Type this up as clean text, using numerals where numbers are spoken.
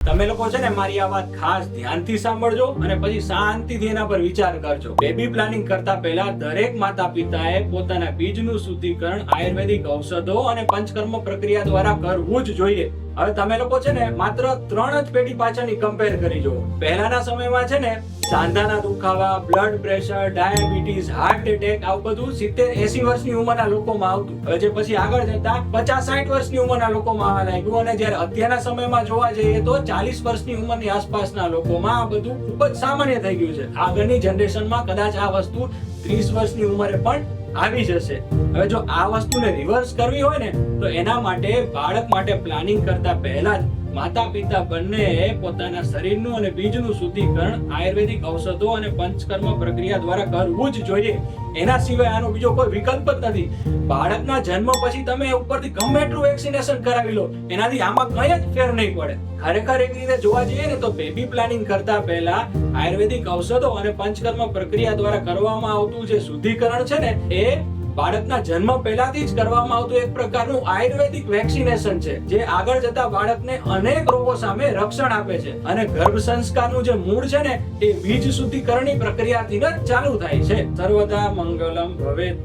તમે લોકો છે ને મારી આ વાત ખાસ ધ્યાનથી સાંભળજો અને પછી શાંતિથી એના પર વિચાર કરજો. બેબી પ્લાનિંગ કરતા પહેલા દરેક માતા પિતાએ પોતાના બીજનું શુદ્ધિકરણ આયુર્વેદિક ઔષધો અને પંચકર્મ પ્રક્રિયા દ્વારા કરવું જ જોઈએ. હવે તમે લોકો છે ને માત્ર 3 જ પેઢી પાછળની કમ્પેર કરી જુઓ. પહેલાના સમયમાં છે ને સાંધાના દુખાવા, blood pressure, diabetes, heart attack આવું બધું 70-80 વર્ષની ઉંમરના લોકોમાં આવતું. હવે જે પછી આગળ જતા 50-60 વર્ષની ઉંમરના લોકોમાં આવવા લાગ્યું અને જ્યારે અત્યારના સમયમાં જોવા જઈએ તો 40 વર્ષની ઉંમરની આસપાસના લોકોમાં આ બધું ખૂબ જ સામાન્ય થઈ ગયું છે. આગળની જનરેશનમાં કદાચ આ વસ્તુ 30 વર્ષની ઉંમરે પણ આવી જશે. હવે જો આ વસ્તુને રિવર્સ કરવી હોય ને તો એના માટે બાળક માટે પ્લાનિંગ કરતા પહેલા જ માતા પિતા બંનેએ પોતાના શરીરનું અને બીજનું શુદ્ધિકરણ આયુર્વેદિક ઔષધો અને પંચકર્મ પ્રક્રિયા દ્વારા કરવું જ જોઈએ. એના સિવાય આનો બીજો કોઈ વિકલ્પ જ નથી. બાળકના જન્મ પછી તમે ઉપરથી ગમે એટલું વેક્સિનેશન કરાવી લો, એનાથી આમાં કઈ જ ફેર નહીં પડે. ખરેખર એક રીતે જોવા જઈએ ને તો બેબી પ્લાનિંગ કરતા પહેલા આયુર્વેદિક ઔષધો અને પંચકર્મ પ્રક્રિયા દ્વારા કરવામાં આવતું જે શુદ્ધિકરણ છે ને એ બાળકના જન્મ પહેલાથી જ કરવામાં આવતું એક પ્રકારનું આયુર્વેદિક વેક્સિનેશન છે, જે આગળ જતા બાળકને અનેક રોગો સામે રક્ષણ આપે છે. અને ગર્ભ સંસ્કારનું જે મૂળ છે ને એ બીજ શુદ્ધિકરણની પ્રક્રિયાથી જ ચાલુ થાય છે. સર્વદા મંગલમ ભવેત.